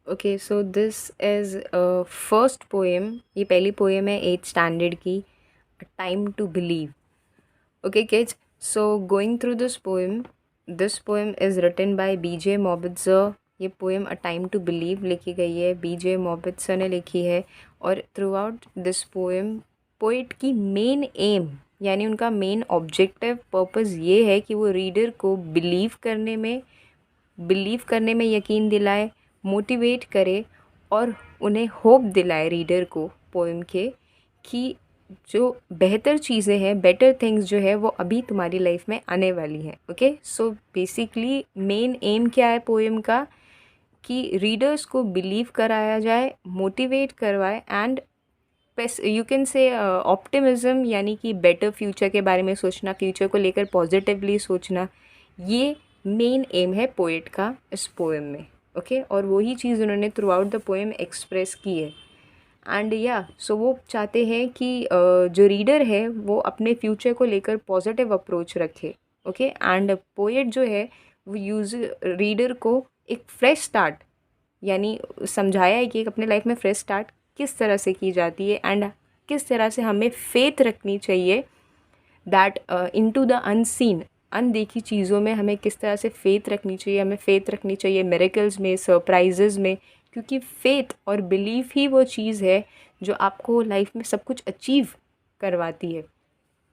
Okay, so this is first poem. ये पहली poem है 8th स्टैंडर्ड की, a time to believe. Okay kids, so going through this poem is written by BJ Morbitz. ये poem a time to believe लिखी गई है, BJ Morbitz ने लिखी है। और throughout this poem poet की मेन एम यानी उनका मेन ऑब्जेक्टिव पर्पस ये है कि वो रीडर को बिलीव करने में यकीन दिलाए, मोटिवेट करे और उन्हें होप दिलाए रीडर को पोएम के, कि जो बेहतर चीज़ें हैं, बेटर थिंग्स जो है वो अभी तुम्हारी लाइफ में आने वाली हैं। Okay, so basically main M क्या है पोएम का, कि रीडर्स को बिलीव कराया जाए, मोटिवेट करवाए and you can say optimism, यानी कि बेटर फ्यूचर के बारे में सोचना, फ्यूचर को लेकर पॉजिटिवली सोचना। ये मेन एम है पोएट का इस पोएम में। ओके, और वही चीज़ उन्होंने through out the poem express की है। एंड या सो वो चाहते हैं कि जो रीडर है वो अपने फ्यूचर को लेकर पॉजिटिव अप्रोच रखे। ओके, एंड पोएट जो है वो रीडर को एक फ्रेश स्टार्ट, यानी समझाया है कि एक अपने लाइफ में फ्रेश स्टार्ट किस तरह से की जाती है एंड किस तरह से हमें फेथ रखनी चाहिए, दैट इनटू द अनसीन, अनदेखी चीज़ों में हमें किस तरह से फेथ रखनी चाहिए। हमें फेथ रखनी चाहिए मिरेकल्स में, सरप्राइजेज़ में, क्योंकि फेथ और बिलीफ ही वो चीज़ है जो आपको लाइफ में सब कुछ अचीव करवाती है।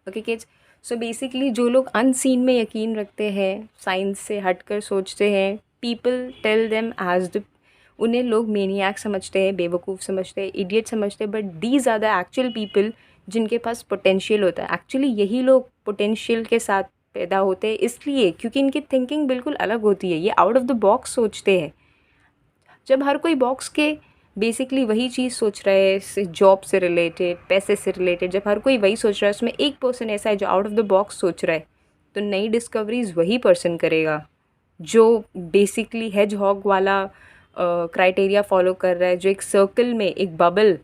ओके किड्स, सो बेसिकली जो लोग अनसीन में यकीन रखते हैं, साइंस से हटकर सोचते हैं, people tell them as the, उन्हें लोग मेनियाक समझते हैं, बेवकूफ़ समझते हैं, इडियट समझते हैं, but these are the actual people जिनके पास पोटेंशियल होता है। एक्चुअली यही लोग पोटेंशियल के साथ पैदा होते हैं, इसलिए क्योंकि इनकी थिंकिंग बिल्कुल अलग होती है। ये आउट ऑफ द बॉक्स सोचते हैं। जब हर कोई बॉक्स के बेसिकली वही चीज़ सोच रहा है, जॉब से रिलेटेड, पैसे से रिलेटेड, जब हर कोई वही सोच रहा है, उसमें एक पर्सन ऐसा है जो आउट ऑफ द बॉक्स सोच रहा है, तो नई डिस्कवरीज वही पर्सन करेगा जो बेसिकली हेज हॉग वाला क्राइटेरिया फॉलो कर रहा है, जो एक सर्कल में, एक बबल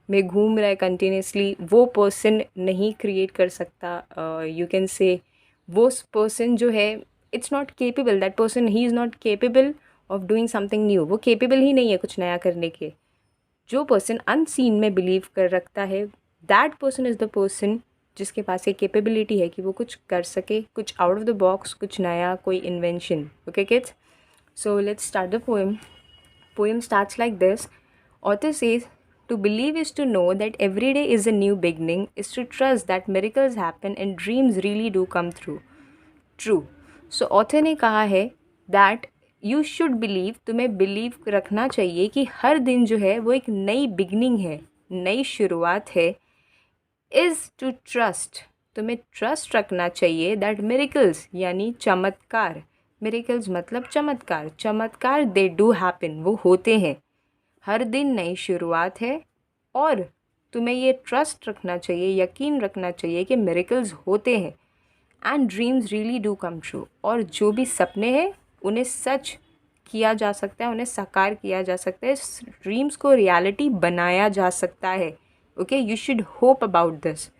में घूम रहा है कंटिन्यूसली। वो पर्सन नहीं क्रिएट कर सकता। यू कैन से वो पर्सन जो है, it's not capable, that person he is not capable of doing something new. वो केपेबल ही नहीं है कुछ नया करने के। जो पर्सन अनसीन में बिलीव कर रखता है, that person is the person जिसके पास ये कैपेबिलिटी है कि वो कुछ कर सके, कुछ आउट ऑफ द बॉक्स, कुछ नया, कोई invention. Okay kids, so let's start the poem. Poem starts like this. Author says, to believe is to know that every day is a new beginning, is to trust that miracles happen and dreams really do come through. True. So author ने कहा है that you should believe, तुम्हें believe रखना चाहिए कि हर दिन जो है वो एक नई बिगनिंग है, नई शुरुआत है। इज़ टू ट्रस्ट, तुम्हें ट्रस्ट रखना चाहिए दैट मिरेकल्स, यानी चमत्कार, मिरेकल्स मतलब चमत्कार, चमत्कार दे डू हैपन, वो होते हैं। हर दिन नई शुरुआत है और तुम्हें ये ट्रस्ट रखना चाहिए, यकीन रखना चाहिए कि मिरेकल्स होते हैं। And dreams really do come true, और जो भी सपने हैं उन्हें सच किया जा सकता है, उन्हें साकार किया जा सकता है, ड्रीम्स को रियलिटी बनाया जा सकता है। Okay, you should hope about this.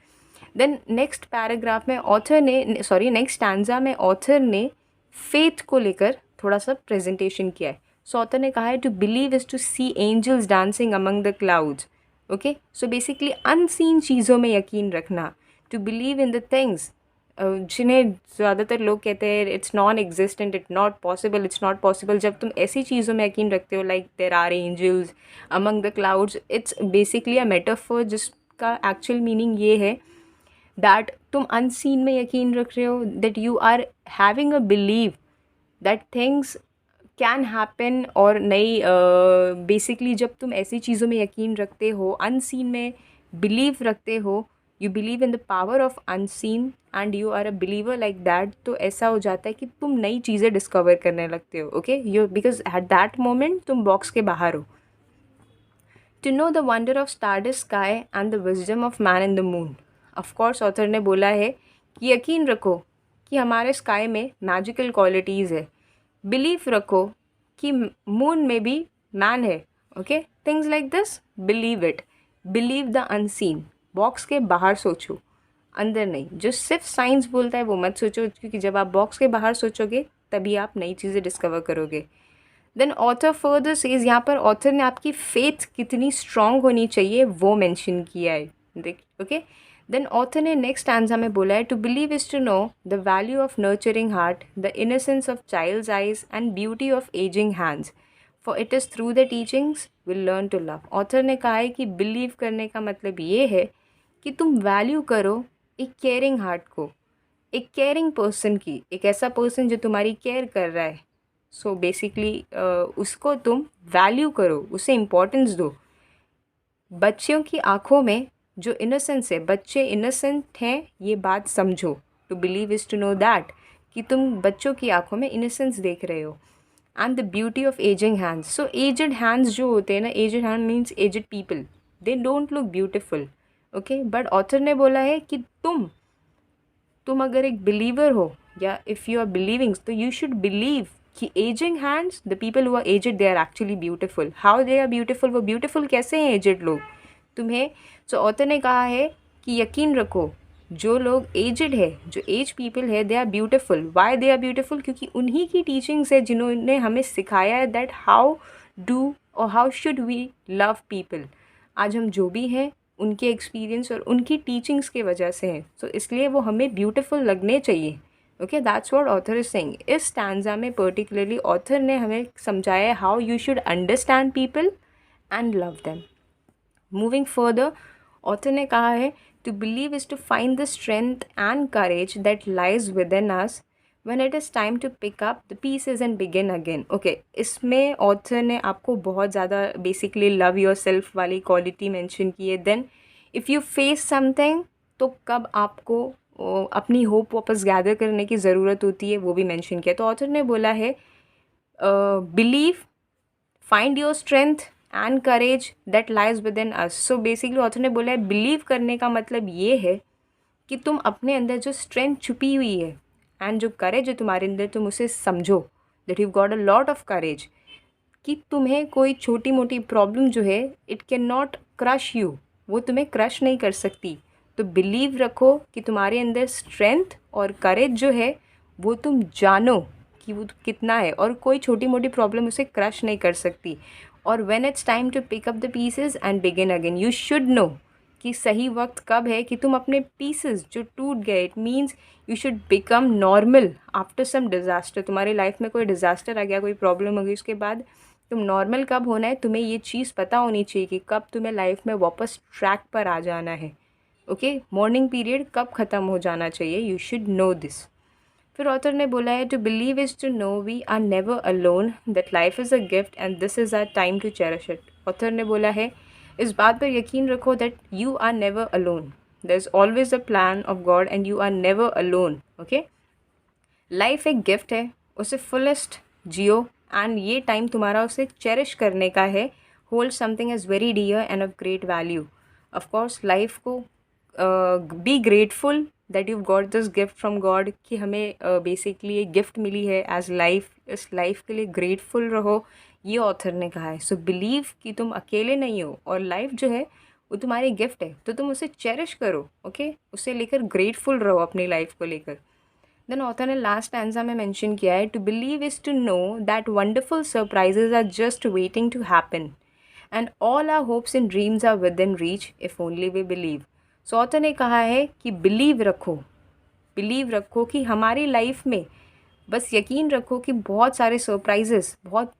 Then next paragraph में ऑथर ने, सॉरी नेक्स्ट स्टैंजा में ऑथर ने फेथ को लेकर थोड़ा सा प्रेजेंटेशन किया है। सो ऑथर ने कहा है to believe is to see angels dancing among the clouds. Okay, so basically unseen चीज़ों में यकीन रखना, to believe in the things जिन्हें ज़्यादातर लोग कहते हैं it's non existent, it's not possible. जब तुम ऐसी चीज़ों में यकीन रखते हो like there are angels among the clouds, it's basically a metaphor जिसका एक्चुअल मीनिंग ये है दैट तुम अनसीन में यकीन रख रहे हो, that you are having a believe that things can happen. और नई बेसिकली जब तुम ऐसी चीज़ों में यकीन रखते हो, अनसीन में बिलीव रखते हो, you believe in the power of unseen and you are a believer like that, तो ऐसा हो जाता है कि तुम नई चीज़ें डिस्कवर करने लगते हो। Okay, you because at that moment तुम बॉक्स के बाहर हो। To know the wonder of stardust sky and the wisdom of man in the moon. Of course author ने बोला है कि यकीन रखो कि हमारे स्काई में मैजिकल क्वालिटीज़ है, बिलीव रखो कि मून में भी मैन है। Okay, things like this, believe it, believe the unseen. Box के बाहर सोचो, अंदर नहीं। जो सिर्फ साइंस बोलता है वो मत सोचो, क्योंकि जब आप बॉक्स के बाहर सोचोगे तभी आप नई चीज़ें डिस्कवर करोगे। देन ऑथर फर्दर सेज, यहाँ पर ऑथर ने आपकी फेथ कितनी स्ट्रांग होनी चाहिए वो मेंशन किया है, देख ओके। देन ऑथर ने नेक्स्ट आंसर में बोला है, to believe is to know the value of nurturing heart, the innocence of child's eyes and beauty of aging hands, for it is through the teachings will learn to love. Author ने कहा है कि believe करने का मतलब ये है कि तुम वैल्यू करो एक केयरिंग हार्ट को, एक केयरिंग पर्सन की, एक ऐसा पर्सन जो तुम्हारी केयर कर रहा है। सो बेसिकली उसको तुम वैल्यू करो, उसे इम्पोर्टेंस दो। बच्चों की आंखों में जो इनोसेंस है, बच्चे इनोसेंट हैं ये बात समझो। To believe is to know that, कि तुम बच्चों की आंखों में इनोसेंस देख रहे हो। And the beauty of aging hands, so aged hands जो होते हैं ना, aged hand means aged people, they don't look beautiful, okay. But author ने बोला है कि तुम अगर एक बिलीवर हो या इफ़ यू आर बिलीविंग, तो यू शुड बिलीव कि aging hands, the people who are aged, they are actually beautiful. How they are beautiful, वो ब्यूटिफुल कैसे हैं एजड लोग तुम्हें। सो ऑथर ने कहा है कि यकीन रखो जो लोग एजड है, जो एज पीपल है, they are beautiful. Why they are beautiful, क्योंकि उन्हीं की टीचिंग्स है जिन्होंने हमें सिखाया है दैट हाउ डू और how should we love people. आज हम जो भी हैं उनके एक्सपीरियंस और उनकी टीचिंग्स के वजह से हैं, सो इसलिए वो हमें ब्यूटीफुल लगने चाहिए, okay. That's what author is saying. इस स्टैंजा में पर्टिकुलरली ऑथर ने हमें समझाया है how you should understand people and love them. Moving further, author ने कहा है, to believe is to find the strength and courage that lies within us when it is time to pick up the pieces and begin again, okay। इसमें author ने आपको बहुत ज़्यादा basically love yourself वाली quality mention की है। Then if you face something, तो कब आपको अपनी होप वापस गैदर करने की ज़रूरत होती है वो भी मेंशन किया। तो ऑथर ने बोला है believe, find your strength and courage that lies within us. So basically author ने बोला है बिलीव करने का मतलब ये है कि तुम अपने अंदर जो स्ट्रेंथ छुपी हुई है एंड जो करेज है तुम्हारे अंदर, तुम उसे समझो, that you got a lot of courage, कि तुम्हें कोई छोटी मोटी प्रॉब्लम जो है it can not crush you, वो तुम्हें क्रश नहीं कर सकती। तो बिलीव रखो कि तुम्हारे अंदर स्ट्रेंथ और करेज जो है वो तुम जानो कि वो कितना है, और कोई छोटी मोटी प्रॉब्लम उसे क्रश नहीं कर सकती। और when it's time to pick up the pieces and begin again, you should know कि सही वक्त कब है कि तुम अपने पीसेस जो टूट गए, it means you should become normal after some disaster. तुम्हारी लाइफ में कोई डिज़ास्टर आ गया, कोई प्रॉब्लम हो गई, उसके बाद तुम नॉर्मल कब होना है, तुम्हें ये चीज़ पता होनी चाहिए कि कब तुम्हें लाइफ में वापस ट्रैक पर आ जाना है, ओके। मॉर्निंग पीरियड कब ख़त्म हो जाना चाहिए, यू शुड नो दिस। फिर ऑथर ने बोला है, to believe is to know we are never alone, that life is a gift and this is our time to cherish it. Author ने बोला है इस बात पर यकीन रखो that you are never alone, there is always a plan of God and you are never alone, okay. Life एक gift है, उसे फुलेस्ट जियो एंड ये टाइम तुम्हारा उसे चेरिश करने का है। Hold something is very dear and of great value. Of course life को be grateful that you got this gift from God, कि हमें बेसिकली एक गिफ्ट मिली है एज लाइफ। इस लाइफ के लिए ग्रेटफुल रहो, ये ऑथर ने कहा है। सो बिलीव कि तुम अकेले नहीं हो और लाइफ जो है वो तुम्हारी गिफ्ट है, तो तुम उसे चेरिश करो, ओके। उसे लेकर ग्रेटफुल रहो अपनी लाइफ को लेकर। देन ऑथर ने लास्ट आंसर में मेंशन किया है, to believe is to know that wonderful surprises are just waiting to happen and all our hopes and dreams are within reach if only we believe. So author ने कहा है कि believe रखो कि हमारी life में बस यकीन रखो कि बहुत सारे सरप्राइजेस, बहुत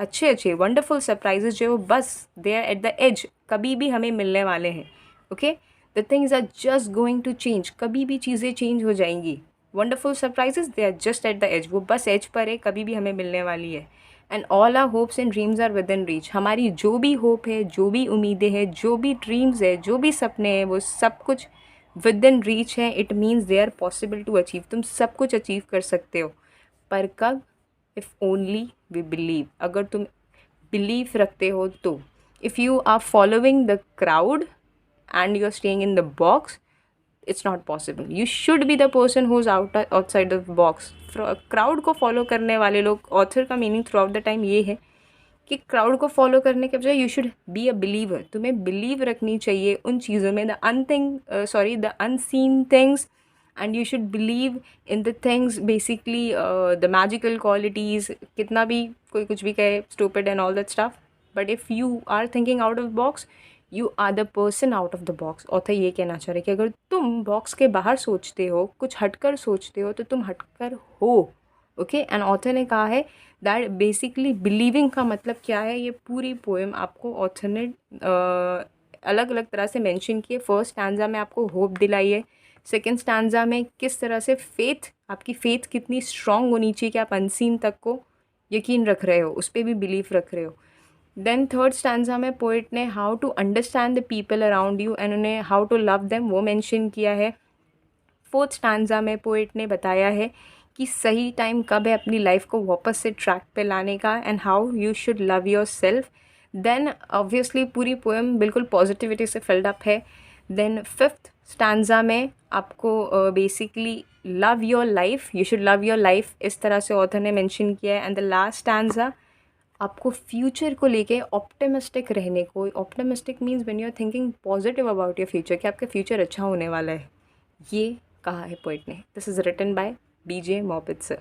अच्छे अच्छे वंडरफुल सरप्राइजेस जो बस they are at the edge, कभी भी हमें मिलने वाले हैं, okay. The things are just going to change, कभी भी चीज़ें चेंज हो जाएंगी। Wonderful surprises they are just at the edge, वो बस एज पर है, कभी भी हमें मिलने वाली है। And all our hopes and dreams are within reach, हमारी जो भी होप है, जो भी उम्मीदें हैं, जो भी ड्रीम्स है, जो भी सपने हैं, वो सब कुछ विद इन रीच है। It means they are possible to achieve, तुम सब कुछ अचीव कर सकते हो, पर कब, इफ़ ओनली वी बिलीव, अगर तुम बिलीव रखते हो तो। If you are following the crowd and you are staying in the box, it's not possible. You should be the person who's outside the box. Crowd को follow करने वाले लोग, author का meaning throughout the time ये है कि crowd को follow करने के बजाय you should be a believer, तुम्हें बिलीव रखनी चाहिए उन चीज़ों में, the unseen things and you should believe in the things, basically the magical qualities, कितना भी कोई कुछ भी कहे stupid and all that stuff, but if you are thinking out of box, you are the person out of the box. Author ये कहना चाह रहे कि अगर तुम बॉक्स के बाहर सोचते हो, कुछ हटकर सोचते हो, तो तुम हटकर हो। ओके, एंड ऑथर ने कहा है दैट बेसिकली बिलीविंग का मतलब क्या है, ये पूरी पोएम आपको ऑथर ने अलग अलग तरह से मेंशन किए। फर्स्ट स्टैंजा में आपको होप दिलाई है, सेकेंड स्टैंजा में किस तरह से फेथ, आपकी फेथ कितनी स्ट्रांग होनी चाहिए कि आप अनसीन तक को यकीन रख रहे हो, उस पर भी बिलीव रख रहे हो। देन थर्ड स्टैंजा में पोइट ने how to understand the people around you and उन्हें हाउ टू लव देम वो मेंशन किया है। फोर्थ स्टैंजा में पोइट ने बताया है कि सही टाइम कब है अपनी लाइफ को वापस से ट्रैक पे लाने का, and how you should love yourself. Then obviously पूरी पोएम बिल्कुल पॉजिटिविटी से फिल्ड अप है। देन फिफ्थ स्टैंजा में आपको basically love your life, you should love your life, इस तरह से ऑथर ने मेंशन किया है। एंड द लास्ट स्टैंजा आपको फ्यूचर को लेके ऑप्टिमिस्टिक रहने को, optimistic means when you are thinking positive about your future, कि आपका फ्यूचर अच्छा होने वाला है, ये कहा है पोइट ने। This is written by BJ Morbitz sir.